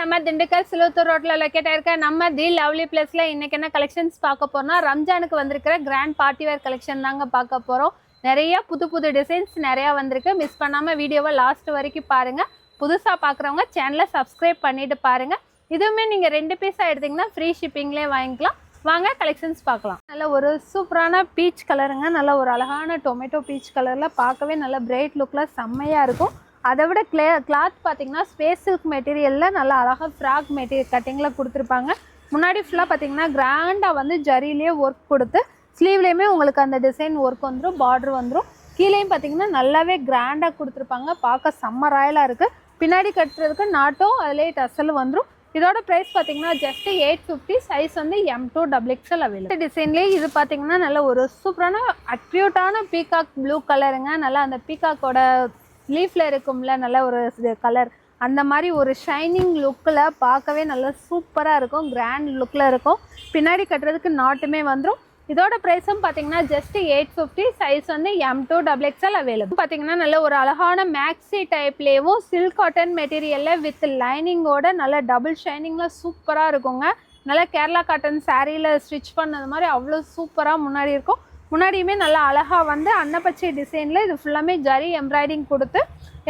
நம்ம திண்டுக்கல் சிலுத்தூர் ரோட்ல லொக்கேட் ஆயிருக்க நம்ம தி லவ்லி பிளேஸ்ல இன்னைக்கு என்ன கலெக்ஷன்ஸ் பார்க்க போறோம்னா ரம்ஜானுக்கு வந்திருக்கிற கிராண்ட் பார்ட்டி வேர் கலெக்ஷன் தாங்க பார்க்க போறோம். நிறைய புது புது டிசைன்ஸ் நிறைய வந்திருக்கு. மிஸ் பண்ணாம வீடியோவை லாஸ்ட் வரைக்கும் பாருங்க. புதுசா பார்க்குறவங்க சேனலை சப்ஸ்கிரைப் பண்ணிட்டு பாருங்க. இதுவுமே நீங்க 2 பீஸா எடுத்தீங்கன்னா ஃப்ரீ ஷிப்பிங்லேயே வாங்கிக்கலாம். வாங்க கலெக்ஷன்ஸ் பார்க்கலாம். நல்ல ஒரு சூப்பரான பீச் கலருங்க. நல்ல ஒரு அழகான டொமேட்டோ பீச் கலர்ல பார்க்கவே நல்ல பிரைட் லுக்ல செம்மையா இருக்கும். அதை விட கிளாத் பார்த்தீங்கன்னா ஸ்பேஸ் சில்க் மெட்டீரியலில் நல்லா அழகாக ஃப்ராக் மெட்டீரியல் கட்டிங்கில் கொடுத்துருப்பாங்க. முன்னாடி ஃபுல்லாக பார்த்தீங்கன்னா கிராண்டாக வந்து ஜரியிலே ஒர்க் கொடுத்து ஸ்லீவ்லேயுமே உங்களுக்கு அந்த டிசைன் ஒர்க் வந்துடும், பார்டர் வந்துடும். கீழேயும் பார்த்தீங்கன்னா நல்லாவே கிராண்டாக கொடுத்துருப்பாங்க. பார்க்க செம்ம ராயலாக இருக்குது. பின்னாடி கட்டுறதுக்கு நாட்டும் அதிலே டசல் வந்துடும். இதோட ப்ரைஸ் பார்த்தீங்கன்னா ஜஸ்ட் 850. சைஸ் வந்து M2 XXL அவைலபிள். டிசைன்லேயே இது பார்த்தீங்கன்னா நல்ல ஒரு சூப்பரான அக்யூட்டான பீகாக் ப்ளூ கலருங்க. நல்லா அந்த பீகாக்கோட லீஃப்ல இருக்கும்ல நல்ல ஒரு கலர், அந்த மாதிரி ஒரு ஷைனிங் லுக்கில் பார்க்கவே நல்லா சூப்பராக இருக்கும். கிராண்ட் லுக்கில் இருக்கும். பின்னாடி கட்டுறதுக்கு நாட்டுமே வந்துடும். இதோட ப்ரைஸும் பார்த்தீங்கன்னா ஜஸ்ட் 850. சைஸ் வந்து M2 XXL அவைலபிள். பார்த்தீங்கன்னா நல்ல ஒரு அழகான மேக்ஸி டைப்லேயும் சில்க் காட்டன் மெட்டீரியலில் வித் லைனிங்கோட நல்ல டபுள் ஷைனிங்கில் சூப்பராக இருக்குங்க. நல்லா கேரளா காட்டன் சாரியில் ஸ்டிச் பண்ணது மாதிரி அவ்வளோ சூப்பராக முன்னாடி இருக்கும். முன்னாடியுமே நல்லா அழகாக வந்து அன்னப்பச்சை டிசைனில் இது ஃபுல்லாமே ஜரி எம்ப்ராய்டிங் கொடுத்து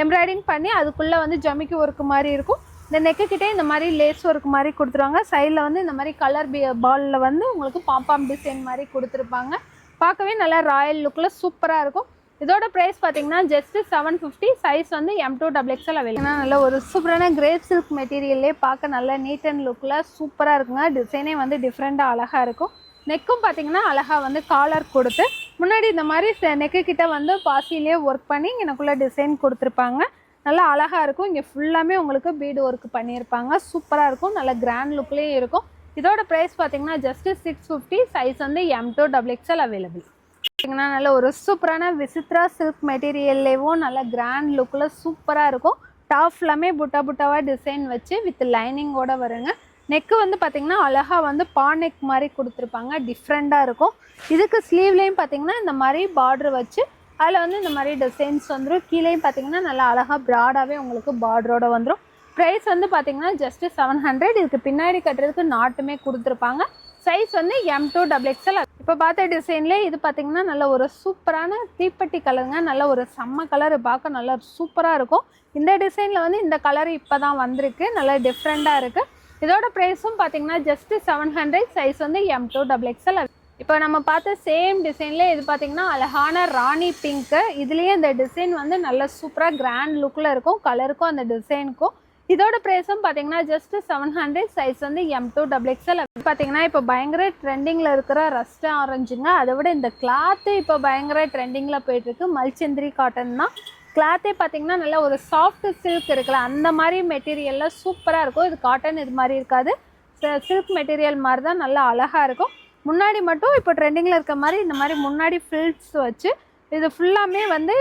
எம்ப்ராய்டிங் பண்ணி அதுக்குள்ளே வந்து ஜமிக்கி ஒர்க்கு மாதிரி இருக்கும். இந்த நெக்குக்கிட்டே இந்த மாதிரி லேஸ் ஒர்க் மாதிரி கொடுத்துருவாங்க. சைடில் வந்து இந்த மாதிரி கலர் பாலில் வந்து உங்களுக்கு பாம்பாம் டிசைன் மாதிரி கொடுத்துருப்பாங்க. பார்க்கவே நல்லா ராயல் லுக்கில் சூப்பராக இருக்கும். இதோட ப்ரைஸ் பார்த்தீங்கன்னா ஜஸ்ட் 750. சைஸ் வந்து M2 XXL அவைலபிள். நல்ல ஒரு சூப்பரான கிரேப் சில்க் மெட்டீரியல்லே பார்க்க நல்ல நீட் அண்ட் லுக்கில் சூப்பராக இருக்குங்க. டிசைனே வந்து டிஃப்ரெண்ட்டாக அழகாக இருக்கும். நெக்கும் பார்த்தீங்கன்னா அழகாக வந்து காலர் கொடுத்து முன்னாடி இந்த மாதிரி நெக்கு கிட்ட வந்து பாசிலே ஒர்க் பண்ணி எனக்குள்ளே டிசைன் கொடுத்துருப்பாங்க. நல்லா அழகாக இருக்கும். இங்கே ஃபுல்லாமே உங்களுக்கு பீடு ஒர்க் பண்ணியிருப்பாங்க. சூப்பராக இருக்கும். நல்ல கிராண்ட் லுக்லேயும் இருக்கும். இதோட ப்ரைஸ் பார்த்தீங்கன்னா ஜஸ்ட் 650. சைஸ் வந்து M2 XXL அவைலபிள். பார்த்தீங்கன்னா நல்ல ஒரு சூப்பரான விசித்ரா சில்க் மெட்டீரியல்லேயும் நல்ல கிராண்ட் லுக்கில் சூப்பராக இருக்கும். டாப் ஃபுல்லாமே புட்டா புட்டாவாக டிசைன் வச்சு வித் லைனிங்கோட வருங்க. நெக்கு வந்து பார்த்திங்கன்னா அழகாக வந்து பா நெக் மாதிரி கொடுத்துருப்பாங்க. டிஃப்ரெண்ட்டாக இருக்கும். இதுக்கு ஸ்லீவ்லேயும் பார்த்திங்கன்னா இந்த மாதிரி பார்டர் வச்சு அதில் வந்து இந்த மாதிரி டிசைன்ஸ் வந்துடும். கீழேயும் பார்த்திங்கன்னா நல்லா அழகாக ப்ராடாகவே உங்களுக்கு பார்டரோட வந்துடும். ப்ரைஸ் வந்து பார்த்திங்கன்னா ஜஸ்ட்டு 700. இதுக்கு பின்னாடி கட்டுறதுக்கு நாட்டுமே கொடுத்துருப்பாங்க. சைஸ் வந்து M2 XXL. இப்போ பார்த்த டிசைன்லேயே இது பார்த்திங்கன்னா நல்ல ஒரு சூப்பரான தீப்பெட்டி கலருங்க. நல்ல ஒரு செம்ம கலர், பார்க்க நல்லா சூப்பராக இருக்கும். இந்த டிசைனில் வந்து இந்த கலர் இப்போ தான் வந்திருக்கு. நல்லா டிஃப்ரெண்ட்டாக இருக்குது. இதோட ப்ரைஸும் பார்த்தீங்கன்னா ஜஸ்ட் 700. சைஸ் வந்து M2 XXL. இப்போ நம்ம பார்த்த சேம் டிசைன்ல இது பார்த்தீங்கன்னா அழகான ராணி பிங்க்கு. இதுலேயே இந்த டிசைன் வந்து நல்ல சூப்பராக கிராண்ட் லுக்கில் இருக்கும். கலருக்கும் அந்த டிசைனுக்கும். இதோட ப்ரைஸும் பார்த்தீங்கன்னா ஜஸ்ட் 700. சைஸ் வந்து M2 XXL. பார்த்தீங்கன்னா இப்போ பயங்கர ட்ரெண்டிங்கில் இருக்கிற ரஸ்ட் ஆரஞ்சுங்க. அதை விட இந்த கிளாத்து இப்போ பயங்கர ட்ரெண்டிங்கில் போயிட்டுருக்கு. மல்ச்சந்திரி காட்டன் தான். கிளாத்தே பார்த்தீங்கன்னா நல்லா ஒரு சாஃப்ட் சில்க் இருக்குல்ல, அந்த மாதிரி மெட்டீரியலில் சூப்பராக இருக்கும். இது காட்டன் இது மாதிரி இருக்காது. சில்க் மெட்டீரியல் மாதிரி தான் நல்லா அழகாக இருக்கும். முன்னாடி மட்டும் இப்போ ட்ரெண்டிங்கில் இருக்க மாதிரி இந்த மாதிரி முன்னாடி ஃபில்ஸ் வச்சு இது ஃபுல்லாமே வந்து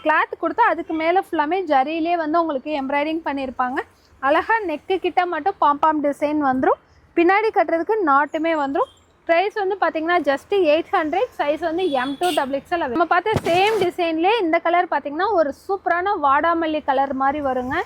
கிளாத் கொடுத்தா அதுக்கு மேலே ஃபுல்லாமே ஜரியிலே வந்து உங்களுக்கு எம்ப்ராய்டிங் பண்ணியிருப்பாங்க. அழகாக நெக்கு கிட்ட மட்டும் பாம்பாம் டிசைன் வந்துடும். பின்னாடி கட்டுறதுக்கு நாட்டுமே வந்துடும். ப்ரைஸ் வந்து பார்த்தீங்கன்னா ஜஸ்ட் 800. சைஸ் வந்து M2 XXL. நம்ம பார்த்த சேம் டிசைன்லேயே இந்த கலர் பார்த்தீங்கன்னா ஒரு சூப்பரான வாடாமல்லி கலர் மாதிரி வருங்க.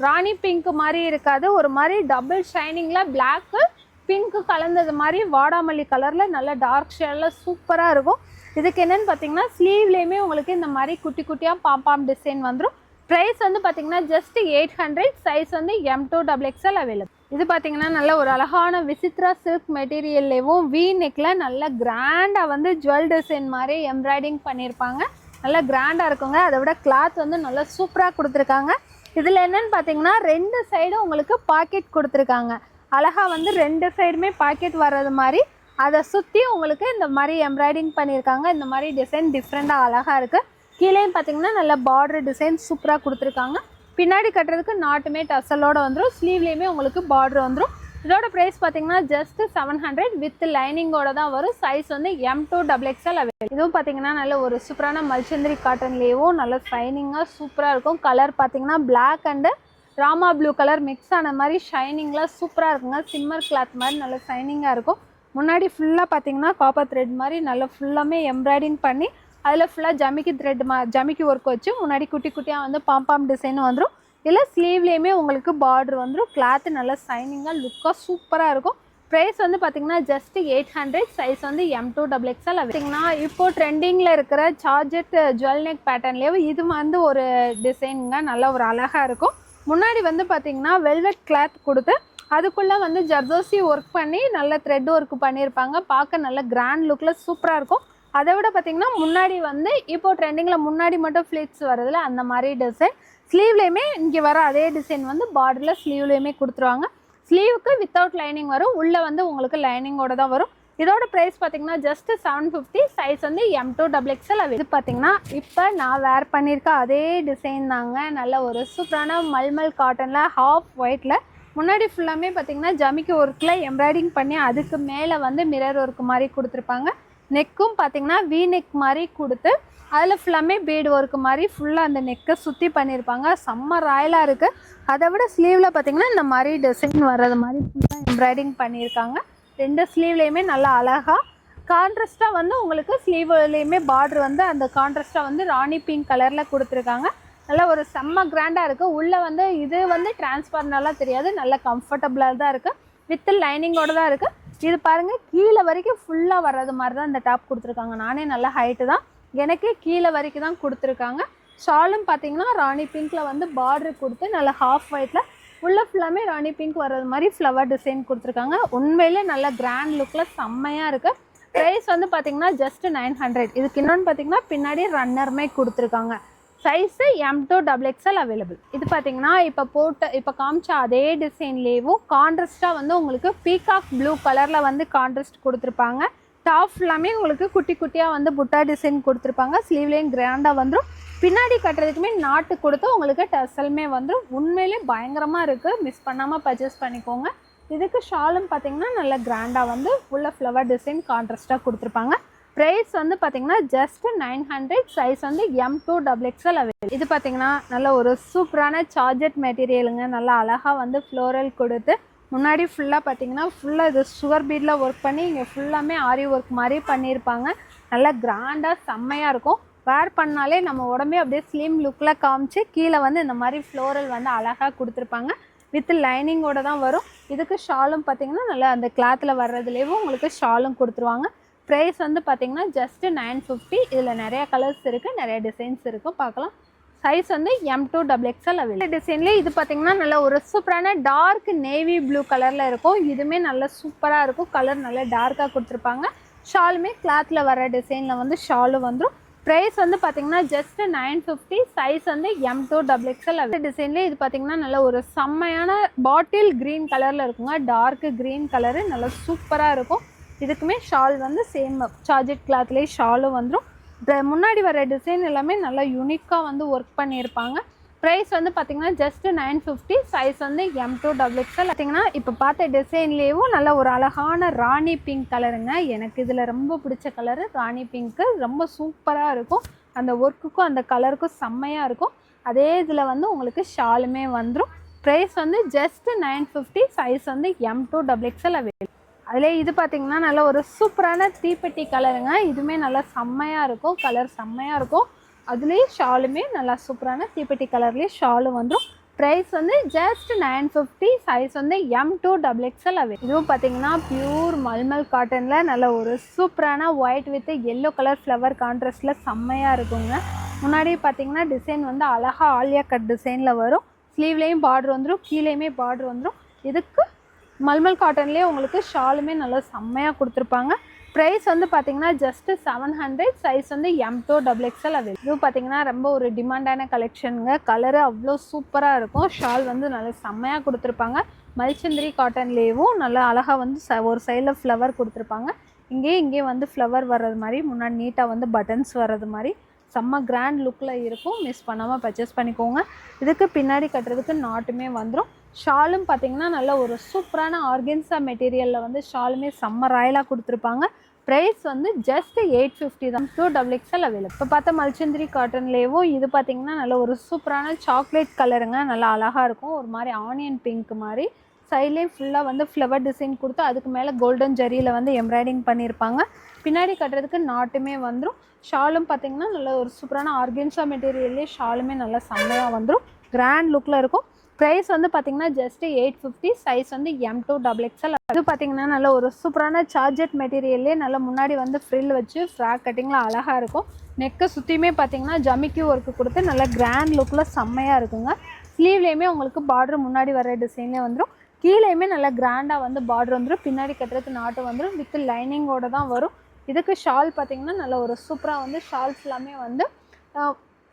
ராணி பிங்க் மாதிரி இருக்காது. ஒரு மாதிரி டபுள் ஷைனிங்கில் பிளாக்கு பிங்க்கு கலந்தது மாதிரி வாடாமல்லி கலரில் நல்ல டார்க் ஷேடில் சூப்பராக இருக்கும். இதுக்கு என்னென்னு பார்த்தீங்கன்னா ஸ்லீவ்லேயுமே உங்களுக்கு இந்த மாதிரி குட்டி குட்டியாக பாம்பாம் டிசைன் வந்துடும். ப்ரைஸ் வந்து பார்த்தீங்கன்னா ஜஸ்ட் 800. சைஸ் வந்து M2 XXL அவைலபிள். இது பார்த்தீங்கன்னா நல்ல ஒரு அழகான விசித்ரா சில்க் மெட்டீரியல்லேயும் வி நெக்கில் நல்ல கிராண்டாக வந்து ஜுவல் டிசைன் மாதிரி எம்ப்ராய்டிங் பண்ணியிருப்பாங்க. நல்லா கிராண்டாக இருக்குங்க. அதை விட கிளாத் வந்து நல்லா சூப்பராக கொடுத்துருக்காங்க. இதில் என்னென்னு பார்த்தீங்கன்னா 2 சைடும் உங்களுக்கு பாக்கெட் கொடுத்துருக்காங்க. அழகாக வந்து 2 சைடுமே பாக்கெட் வர்றது மாதிரி அதை சுற்றி உங்களுக்கு இந்த மாதிரி எம்ப்ராய்டிங் பண்ணியிருக்காங்க. இந்த மாதிரி டிசைன் டிஃப்ரெண்ட்டாக அழகாக இருக்குது. கீழேயும் பார்த்தீங்கன்னா நல்ல பார்டர் டிசைன் சூப்பராக கொடுத்துருக்காங்க. பின்னாடி கட்டுறதுக்கு நாட்டுமே டசலோடு வந்துடும். ஸ்லீவ்லேயுமே உங்களுக்கு பார்டர் வந்துடும். இதோட ப்ரைஸ் பார்த்தீங்கன்னா ஜஸ்ட் 700. வித் லைனிங்கோட தான் வரும். சைஸ் வந்து M2 XXL அவைலபிள். இதுவும் பார்த்தீங்கன்னா நல்ல ஒரு சூப்பரான மல்ச்சந்திரி காட்டன்லேயும் நல்ல ஷைனிங்காக சூப்பராக இருக்கும். கலர் பார்த்தீங்கன்னா பிளாக் அண்டு ராமா ப்ளூ கலர் மிக்ஸ் ஆன மாதிரி ஷைனிங்லாம் சூப்பராக இருக்குங்க. சிம்மர் கிளாத் மாதிரி நல்ல ஷைனிங்காக இருக்கும். முன்னாடி ஃபுல்லாக பார்த்தீங்கன்னா காப்பர் த்ரெட் மாதிரி நல்லா ஃபுல்லாமே எம்ப்ராய்டிங் பண்ணி அதில் ஃபுல்லாக ஜமிக்கி த்ரெட் ஜமிக்கி ஒர்க் வச்சு முன்னாடி குட்டி குட்டியாக வந்து பாம்பாம் டிசைன் வந்துடும். இல்லை ஸ்லீவ்லேயுமே உங்களுக்கு பார்டர் வந்துடும். கிளாத்து நல்லா சைனிங்காக லுக்காக சூப்பராக இருக்கும். ப்ரைஸ் வந்து பார்த்திங்கன்னா ஜஸ்ட் 800. சைஸ் வந்து M2XXL. பார்த்திங்கன்னா இப்போது ட்ரெண்டிங்கில் இருக்கிற சார்ஜெட் ஜுவல் நெக் பேட்டர்ன்லேயே இது வந்து ஒரு டிசைனுங்க, நல்ல ஒரு அழகாக இருக்கும். முன்னாடி வந்து பார்த்திங்கன்னா வெல்வெட் கிளாத் கொடுத்து அதுக்குள்ளே வந்து ஜர்தோசி ஒர்க் பண்ணி நல்ல த்ரெட் ஒர்க் பண்ணியிருப்பாங்க. பார்க்க நல்ல கிராண்ட் லுக்கில் சூப்பராக இருக்கும். அதை விட பார்த்திங்கன்னா முன்னாடி வந்து இப்போது ட்ரெண்டிங்கில் முன்னாடி மட்டும் ஃப்ளிட்ஸ் வரதில்ல, அந்த மாதிரி டிசைன். ஸ்லீவ்லேயுமே இங்கே வர அதே டிசைன் வந்து பார்டரில் ஸ்லீவ்லேயுமே கொடுத்துருவாங்க. ஸ்லீவுக்கு வித்தவுட் லைனிங் வரும், உள்ளே வந்து உங்களுக்கு லைனிங்கோட தான் வரும். இதோட ப்ரைஸ் பார்த்திங்கன்னா ஜஸ்ட் 750. சைஸ் வந்து M2XXL. இது பார்த்திங்கன்னா இப்போ நான் வேர் பண்ணியிருக்க அதே டிசைன் தாங்க. நல்ல ஒரு சூப்பரான மல்மல் காட்டனில் ஹாஃப் ஒயிட்டில் முன்னாடி ஃபுல்லாமே பார்த்திங்கன்னா ஜமிக்கி ஒர்க்கில் எம்ப்ராய்டிங் பண்ணி அதுக்கு மேலே வந்து மிரர் ஒர்க் மாதிரி கொடுத்துருப்பாங்க. நெக்கும் பார்த்திங்கன்னா வி நெக் மாதிரி கொடுத்து அதில் ஃபுல்லாமே பீடு ஒர்க்கு மாதிரி ஃபுல்லாக அந்த நெக்கை சுற்றி பண்ணியிருப்பாங்க. செம்ம ராயலாக இருக்குது. அதை விட ஸ்லீவில் பார்த்திங்கன்னா இந்த மாதிரி டிசைன் வர்றது மாதிரி ஃபுல்லாக எம்ப்ராய்டிங் பண்ணியிருக்காங்க. ரெண்டு ஸ்லீவ்லேயுமே நல்லா அழகாக கான்ட்ராஸ்ட்டாக வந்து உங்களுக்கு ஸ்லீவ்லேயுமே பார்டர் வந்து அந்த கான்ட்ராஸ்ட்டாக வந்து ராணி பிங்க் கலரில் கொடுத்துருக்காங்க. நல்லா ஒரு செம்ம கிராண்டாக இருக்குது. உள்ளே வந்து இது வந்து டிரான்ஸ்பரண்டாலாம் தெரியாது, நல்ல கம்ஃபர்டபுளாக தான் இருக்குது. வித் லைனிங்கோடு தான் இருக்குது. இது பாருங்கள், கீழே வரைக்கும் ஃபுல்லாக வர்றது மாதிரி தான் இந்த டாப் கொடுத்துருக்காங்க. நானே நல்ல ஹைட்டு தான், எனக்கே கீழே வரைக்கும் தான் கொடுத்துருக்காங்க. ஷாலும் பார்த்தீங்கன்னா ராணி பிங்க்கில் வந்து பார்டர் கொடுத்து நல்ல ஹாஃப் ஒயிட்டில் உள்ள ஃபுல்லாமே ராணி பிங்க் வர்றது மாதிரி ஃப்ளவர் டிசைன் கொடுத்துருக்காங்க. உண்மையிலே நல்ல கிராண்ட் லுக்கில் செம்மையாக இருக்குது. ப்ரைஸ் வந்து பார்த்திங்கன்னா ஜஸ்ட் 900. இதுக்கு இன்னொன்று பார்த்திங்கன்னா பின்னாடி ரன்னருமே கொடுத்துருக்காங்க. Size M2XXL available. இது பார்த்திங்கன்னா இப்போ காமிச்ச அதே டிசைன்லேயும் கான்ட்ராஸ்ட்டாக வந்து உங்களுக்கு பீகாக் ப்ளூ கலரில் வந்து கான்ட்ராஸ்ட் கொடுத்துருப்பாங்க. டாப் ஃபுல்லாமே உங்களுக்கு குட்டி குட்டியாக வந்து புட்டா டிசைன் கொடுத்துருப்பாங்க. ஸ்லீவ்லேயும் கிராண்டாக வந்துடும். பின்னாடி கட்டுறதுக்குமே நாட்டு கொடுத்து உங்களுக்கு டசலுமே வந்துடும். உண்மையிலே பயங்கரமாக இருக்குது. மிஸ் பண்ணாமல் பர்ச்சேஸ் பண்ணிக்கோங்க. இதுக்கு ஷாலும் பார்த்திங்கன்னா நல்ல கிராண்டாக வந்து உள்ள ஃப்ளவர் டிசைன் கான்ட்ராஸ்ட்டாக கொடுத்துருப்பாங்க. ப்ரைஸ் வந்து பார்த்திங்கன்னா ஜஸ்ட் 900. சைஸ் வந்து M2XXL அவைலபிள். இது பார்த்திங்கன்னா நல்ல ஒரு சூப்பரான சார்ஜெட் மெட்டீரியலுங்க. நல்லா அழகாக வந்து ஃப்ளோரல் கொடுத்து முன்னாடி ஃபுல்லாக பார்த்திங்கன்னா ஃபுல்லாக இது சுகர் பீடில் ஒர்க் பண்ணி இங்கே ஃபுல்லாமே ஆரி ஒர்க் மாதிரி பண்ணியிருப்பாங்க. நல்லா கிராண்டாக செம்மையாக இருக்கும். வேர் பண்ணாலே நம்ம உடம்பே அப்படியே ஸ்லிம் லுக்கில் காமிச்சு கீழே வந்து இந்த மாதிரி ஃப்ளோரல் வந்து அழகாக கொடுத்துருப்பாங்க. வித் லைனிங்கோடு தான் வரும். இதுக்கு ஷாலும் பார்த்திங்கன்னா நல்லா அந்த கிளாத்தில் வர்றதுலேயும் உங்களுக்கு ஷாலும் கொடுத்துருவாங்க. ப்ரைஸ் வந்து பார்த்திங்கன்னா ஜஸ்ட்டு 950. இதில் நிறையா கலர்ஸ் இருக்குது, நிறைய டிசைன்ஸ் இருக்கும், பார்க்கலாம். சைஸ் வந்து M2XXL அவைலபிள். டிசைன்லேயே இது பார்த்திங்கன்னா நல்ல ஒரு சூப்பரான டார்க் நேவி ப்ளூ கலரில் இருக்கும். இதுவுமே நல்ல சூப்பராக இருக்கும். கலர் நல்லா டார்க்காக கொடுத்துருப்பாங்க. ஷாலுமே கிளாத்தில் வர டிசைனில் வந்து ஷாலும் வந்துடும். ப்ரைஸ் வந்து பார்த்திங்கன்னா ஜஸ்ட்டு 950. சைஸ் வந்து M2XXL அவைலபிள். டிசைன்லேயே இது பார்த்திங்கன்னா நல்ல ஒரு செம்மையான பாட்டில் க்ரீன் கலரில் இருக்குங்க. டார்க்கு க்ரீன் கலரு நல்லா சூப்பராக இருக்கும். இதுக்குமே ஷால் வந்து சேம் சார்ஜெட் கிளாத்லேயே ஷாலும் வந்துடும். முன்னாடி வர டிசைன் எல்லாமே நல்லா யூனிக்காக வந்து ஒர்க் பண்ணியிருப்பாங்க. ப்ரைஸ் வந்து பார்த்திங்கன்னா ஜஸ்ட்டு 950. சைஸ் வந்து M2XXL. பார்த்திங்கன்னா இப்போ பார்த்த டிசைன்லேயும் நல்ல ஒரு அழகான ராணி பிங்க் கலருங்க. எனக்கு இதில் ரொம்ப பிடிச்ச கலரு ராணி பிங்க்கு. ரொம்ப சூப்பராக இருக்கும். அந்த ஒர்க்குக்கும் அந்த கலருக்கும் செம்மையாக இருக்கும். அதே இதில் வந்து உங்களுக்கு ஷாலுமே வந்துடும். ப்ரைஸ் வந்து ஜஸ்ட்டு 950. சைஸ் வந்து M2XXL அவைலபிள். அதில் இது பார்த்திங்கன்னா நல்ல ஒரு சூப்பரான தீப்பெட்டி கலருங்க. இதுவுமே நல்லா செம்மையாக இருக்கும். கலர் செம்மையாக இருக்கும். அதுலேயே ஷாலுமே நல்லா சூப்பரான தீப்பெட்டி கலர்லேயே ஷாலும் வந்துடும். ப்ரைஸ் வந்து ஜஸ்ட் 950. சைஸ் வந்து M2XXL அவைலபிள். இதுவும் பார்த்திங்கன்னா பியூர் மல்மல் காட்டனில் நல்ல ஒரு சூப்பரான white with yellow colour flower கான்ட்ராஸ்டில் செம்மையாக இருக்குங்க. முன்னாடி பார்த்திங்கன்னா டிசைன் வந்து அழகாக ஆலியா கட் டிசைனில் வரும். ஸ்லீவ்லேயும் பார்டர் வந்துடும், கீழேயுமே பார்டர் வந்துடும். இதுக்கு மல்மல் காட்டன்லேயே உங்களுக்கு ஷாலுமே நல்லா செம்மையாக கொடுத்துருப்பாங்க. ப்ரைஸ் வந்து பார்த்திங்கன்னா ஜஸ்ட்டு 700. சைஸ் வந்து M2XXL அவைலபிள். இது பார்த்திங்கன்னா ரொம்ப ஒரு டிமாண்டான கலெக்ஷனுங்க. கலரு அவ்வளோ சூப்பராக இருக்கும். ஷால் வந்து நல்லா செம்மையாக கொடுத்துருப்பாங்க. மல்ச்சந்திரி காட்டன்லேயும் நல்லா அழகாக வந்து ஒரு சைடில் ஃப்ளவர் கொடுத்துருப்பாங்க. இங்கேயும் வந்து ஃப்ளவர் வர்றது மாதிரி முன்னாடி நீட்டாக வந்து பட்டன்ஸ் வர்றது மாதிரி செம்ம கிராண்ட் லுக்கில் இருக்கும். மிஸ் பண்ணாமல் பர்ச்சேஸ் பண்ணிக்கோங்க. இதுக்கு பின்னாடி கட்டுறதுக்கு நாட்டுமே வந்துடும். ஷாலும் பார்த்திங்கன்னா நல்ல ஒரு சூப்பரான ஆர்கென்ஸா மெட்டீரியலில் வந்து ஷாலுமே செம்ம ராயலாக கொடுத்துருப்பாங்க. ப்ரைஸ் வந்து ஜஸ்ட் 850 தான். M2XXL available. இப்போ பார்த்த மல்ச்சந்திரி காட்டன்லேயும் இது பார்த்திங்கன்னா நல்ல ஒரு சூப்பரான சாக்லேட் கலருங்க. நல்லா அழகாக இருக்கும். ஒரு மாதிரி ஆனியன் பிங்க் மாதிரி சைட்லேயும் ஃபுல்லாக வந்து ஃப்ளவர் டிசைன் கொடுத்து அதுக்கு மேலே கோல்டன் ஜரியில் வந்து எம்ப்ராய்டிங் பண்ணியிருப்பாங்க. பின்னாடி கட்டுறதுக்கு நாட்டுமே வந்துடும். ஷாலும் பார்த்திங்கன்னா நல்ல ஒரு சூப்பரான ஆர்கென்ஸா மெட்டீரியல்லே ஷாலுமே நல்லா செம்மையாக வந்துடும். கிராண்ட் லுக்கில் இருக்கும். ப்ரைஸ் வந்து பார்த்தீங்கன்னா ஜஸ்ட் 850. சைஸ் வந்து M2 XXL. அது பார்த்தீங்கன்னா நல்ல ஒரு சூப்பரான சார்ஜெட் மெட்டீரியல்லே நல்ல முன்னாடி வந்து ஃப்ரில் வச்சு ஃப்ராக் கட்டிங்கில் அழகாக இருக்கும். நெக்கை சுற்றியுமே பார்த்தீங்கன்னா ஜமிக்கி ஒர்க்கு கொடுத்து நல்ல கிராண்ட் லுக்கில் செம்மையாக இருக்குங்க. ஸ்லீவ்லேயுமே உங்களுக்கு பார்டர் முன்னாடி வர டிசைன்லேயே வந்துடும். கீழேயுமே நல்லா கிராண்டாக வந்து பார்டர் வந்துடும். பின்னாடி கட்டுறதுக்கு நாட்டு வந்துடும். வித் லைனிங்கோடு தான் வரும். இதுக்கு ஷால் பார்த்தீங்கன்னா நல்ல ஒரு சூப்பராக வந்து ஷால்ஸ் எல்லாமே வந்து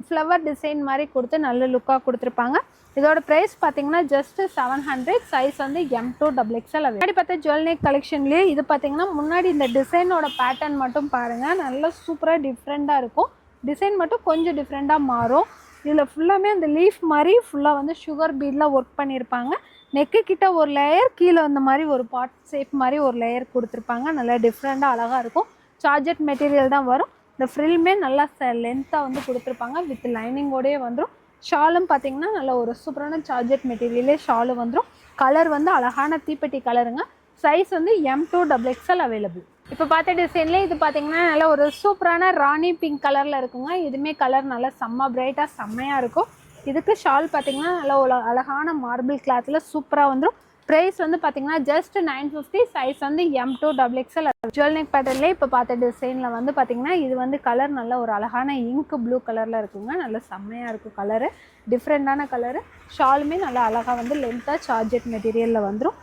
ஃப்ளவர் டிசைன் மாதிரி கொடுத்து நல்ல லுக்காக கொடுத்துருப்பாங்க. இதோட ப்ரைஸ் பார்த்தீங்கன்னா ஜஸ்ட் 700. சைஸ் வந்து M2 XXL. முன்னாடி பார்த்தா ஜுவல் நெக் கலெக்ஷன்லேயே இது பார்த்தீங்கன்னா முன்னாடி இந்த டிசைனோட பேட்டர்ன் மட்டும் பாருங்கள், நல்லா சூப்பராக டிஃப்ரெண்ட்டாக இருக்கும். டிசைன் மட்டும் கொஞ்சம் டிஃப்ரெண்ட்டாக மாறும். இதில் ஃபுல்லாமே அந்த லீஃப் மாதிரி ஃபுல்லாக வந்து சுகர் பீடில் ஒர்க் பண்ணியிருப்பாங்க. நெக்கு கிட்ட ஒரு லேயர், கீழே அந்த மாதிரி ஒரு பாட் ஷேப் மாதிரி ஒரு லேயர் கொடுத்துருப்பாங்க. நல்லா டிஃப்ரெண்ட்டாக அழகாக இருக்கும். சார்ஜெட் மெட்டீரியல் தான் வரும். இந்த ஃப்ரில்மே நல்லா லென்த்தாக வந்து கொடுத்துருப்பாங்க. வித் லைனிங்கோடையே வந்துடும். ஷாலும் பார்த்தீங்கன்னா நல்ல ஒரு சூப்பரான சார்ஜெட் மெட்டீரியலே ஷாலு வந்துடும். கலர் வந்து அழகான தீப்பெட்டி கலருங்க. சைஸ் வந்து M2 XXL அவைலபிள். இப்போ பார்த்த டிசைன்லேயே இது பார்த்தீங்கன்னா நல்ல ஒரு சூப்பரான ராணி பிங்க் கலரில் இருக்குங்க. இதுவுமே கலர் நல்லா செம்ம பிரைட்டாக செம்மையாக இருக்கும். இதுக்கு ஷால் பார்த்தீங்கன்னா நல்ல ஒரு அழகான மார்பிள் கிளாத்தில் சூப்பராக வந்துடும். ப்ரைஸ் வந்து பார்த்தீங்கன்னா ஜஸ்ட் 950. சைஸ் வந்து M2 XXL. ஜுவல் நெக் பேட்டர்ன்லேயே இப்போ பார்த்த டிசைனில் வந்து பார்த்தீங்கன்னா இது வந்து கலர் நல்ல ஒரு அழகான இங்க் ப்ளூ கலரில் இருக்குங்க. நல்ல செம்மையாக இருக்கும் கலரு, டிஃப்ரெண்ட்டான கலரு. ஷாலுமே நல்லா அழகாக வந்து லென்த்தாக சார்ஜெட் மெட்டீரியலில் வந்துடும்.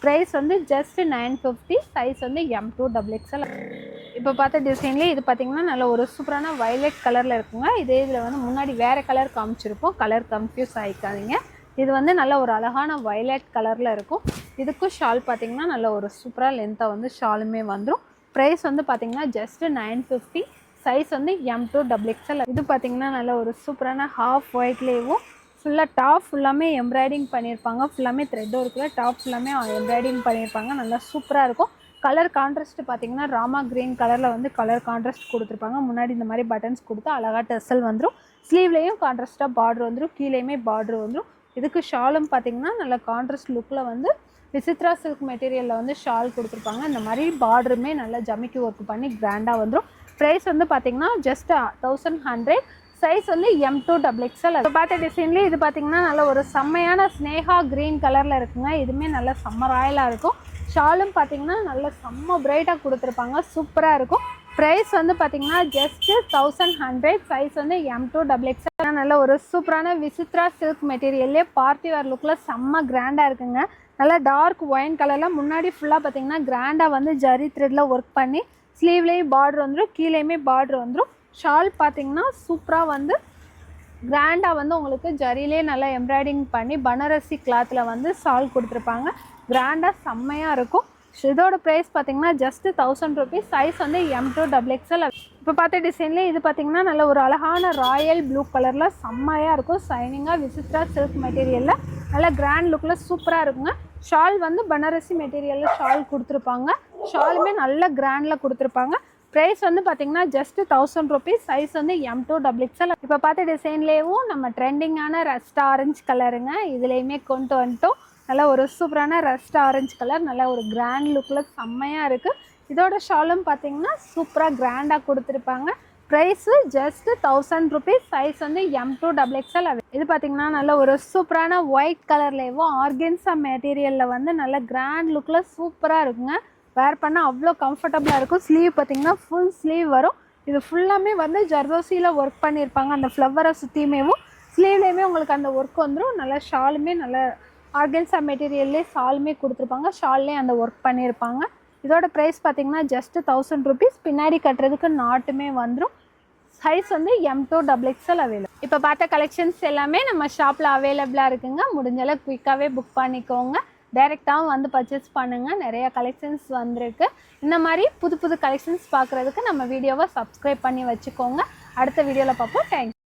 ப்ரைஸ் வந்து ஜஸ்ட் 950. சைஸ் வந்து M2 XXL. இப்போ பார்த்த டிசைன்லேயே இது பார்த்தீங்கன்னா நல்ல ஒரு சூப்பரான வயலட் கலரில் இருக்குங்க. இதே இதில் வந்து முன்னாடி வேறு கலர் காமிச்சிருப்போம். கலர் கன்ஃபியூஸ் ஆகிக்காதீங்க. இது வந்து நல்ல ஒரு அழகான வயலட் கலரில் இருக்கும். இதுக்கும் ஷால் பார்த்தீங்கன்னா நல்ல ஒரு சூப்பராக லென்த்தாக வந்து ஷாலுமே வந்துடும். ப்ரைஸ் வந்து பார்த்தீங்கன்னா ஜஸ்ட் 950. சைஸ் வந்து M2 XXL. இது பார்த்தீங்கன்னா நல்ல ஒரு சூப்பரான ஹாஃப் ஒயிட்லேயும் ஃபுல்லாக டாப் ஃபுல்லாமே எம்ப்ராய்டிங் பண்ணியிருப்பாங்க. ஃபுல்லாமே த்ரெட் ஒர்க்கில் டாப் ஃபுல்லாமே எம்ப்ராய்டிங் பண்ணியிருப்பாங்க. நல்லா சூப்பராக இருக்கும். கலர் கான்ட்ராஸ்ட் பார்த்தீங்கன்னா ராமா க்ரீன் கலரில் வந்து கலர் கான்ட்ராஸ்ட் கொடுத்துருப்பாங்க. முன்னாடி இந்த மாதிரி பட்டன்ஸ் கொடுத்து அழகாக டெசல் வந்துடும். ஸ்லீவ்லேயும் கான்ட்ராஸ்ட்டாக பார்டர் வந்துடும். கீழேயுமே பார்டர் வந்துடும். இதுக்கு ஷாலும் பார்த்தீங்கன்னா நல்ல கான்ட்ராஸ்ட் லுக்கில் வந்து விசித்ரா சில்க் மெட்டீரியலில் வந்து ஷால் கொடுத்துருப்பாங்க. இந்த மாதிரி பார்டருமே நல்லா ஜமிக்கி ஒர்க் பண்ணி கிராண்டாக வந்துடும். ப்ரைஸ் வந்து பார்த்தீங்கன்னா ஜஸ்ட் 1100. சைஸ் வந்து M2 XXL. இப்போ பார்த்த டிசைன்லேயே இது பார்த்தீங்கன்னா நல்ல ஒரு செம்மையான ஸ்னேகா க்ரீன் கலரில் இருக்குங்க. இதுவுமே நல்ல செம்ம ராயலாக இருக்கும். ஷாலும் பார்த்தீங்கன்னா நல்ல செம்ம பிரைட்டாக கொடுத்துருப்பாங்க. சூப்பராக இருக்கும். ப்ரைஸ் வந்து பார்த்தீங்கன்னா ஜஸ்ட் 1100. சைஸ் வந்து M2 XXL. நல்ல ஒரு சூப்பரான விசித்ரா சில்க் மெட்டீரியல்லே பார்ட்டி வேர் லுக்கில் செம்ம கிராண்டாக இருக்குங்க. நல்லா டார்க் ஒயின் கலரில் முன்னாடி ஃபுல்லாக பார்த்தீங்கன்னா கிராண்டாக வந்து ஜரி த்ரெட்டில் ஒர்க் பண்ணி ஸ்லீவ்லேயும் பார்டர் வந்துடும். கீழேயுமே பார்டர் வந்துடும். ஷால் பார்த்தீங்கன்னா சூப்பராக வந்து கிராண்டாக வந்து உங்களுக்கு ஜரிலே நல்லா எம்ப்ராய்டிங் பண்ணி பனாரசி கிளாத்தில் வந்து ஷால் கொடுத்துருப்பாங்க. கிராண்டாக செம்மையாக இருக்கும். இதோட ப்ரைஸ் பார்த்தீங்கன்னா ஜஸ்ட் 1000 rupees. சைஸ் வந்து M2 XXL. இப்போ பார்த்த டிசைன்லேயே இது பார்த்தீங்கன்னா நல்ல ஒரு அழகான ராயல் ப்ளூ கலரில் செம்மையாக இருக்கும். சைனிங்காக விசித்ரா சில்க் மெட்டீரியலில் நல்லா கிராண்ட் லுக்கில் சூப்பராக இருக்குங்க. ஷால் வந்து பனாரசி மெட்டீரியலில் ஷால் கொடுத்துருப்பாங்க. ஷாலுமே நல்ல கிராண்டில் கொடுத்துருப்பாங்க. ப்ரைஸ் வந்து பார்த்தீங்கன்னா ஜஸ்ட் 1000 rupees. சைஸ் வந்து M2 XXL. இப்போ பார்த்த டிசைன்லேயும் நம்ம ட்ரெண்டிங்கான ரஸ்ட் ஆரஞ்சு கலருங்க. இதுலேயுமே கொண்டு வந்துட்டோம். நல்லா ஒரு சூப்பரான ரஸ்ட் ஆரஞ்சு கலர், நல்லா ஒரு கிராண்ட் லுக்கில் செம்மையாக இருக்குது. இதோட ஷாலும் பார்த்தீங்கன்னா சூப்பராக கிராண்டாக கொடுத்துருப்பாங்க. Price just 1000 rupees. சைஸ் வந்து M2 XXL. இது பார்த்தீங்கன்னா நல்ல ஒரு சூப்பரான ஒயிட் கலர்லேயும் ஆர்கன்ஸா மெட்டீரியலில் வந்து நல்ல கிராண்ட் லுக்கில் சூப்பராக இருக்குங்க. வேர் பண்ணால் அவ்வளோ கம்ஃபர்டபுளாக இருக்கும். ஸ்லீவ் பார்த்தீங்கன்னா ஃபுல் ஸ்லீவ் வரும். இது ஃபுல்லாமே வந்து ஜர்தோசியில் ஒர்க் பண்ணியிருப்பாங்க. அந்த ஃப்ளவரை சுற்றியுமேவும் ஸ்லீவ்லேயுமே உங்களுக்கு அந்த ஒர்க் வந்துடும். நல்லா ஷாலுமே நல்ல ஆர்கன்ஸா மெட்டீரியல்லே ஷாலுமே கொடுத்துருப்பாங்க. ஷால்லே அந்த ஒர்க் பண்ணியிருப்பாங்க. இதோட ப்ரைஸ் பார்த்தீங்கன்னா ஜஸ்ட் 1000 rupees. பின்னாடி கட்டுறதுக்கு நாட்டுமே வந்துடும். சைஸ் வந்து M2 XXL அவைலபிள். இப்போ பார்த்த கலெக்ஷன்ஸ் எல்லாமே நம்ம ஷாப்பில் அவைலபிளாக இருக்குங்க. முடிஞ்சளவு குயிக்காகவே புக் பண்ணிக்கோங்க. டைரெக்டாகவும் வந்து பர்ச்சேஸ் பண்ணுங்கள். நிறையா கலெக்ஷன்ஸ் வந்திருக்கு. இந்த மாதிரி புது புது கலெக்ஷன்ஸ் பார்க்குறதுக்கு நம்ம வீடியோவை சப்ஸ்கிரைப் பண்ணி வச்சுக்கோங்க. அடுத்த வீடியோவில் பார்ப்போம். தேங்க்யூ.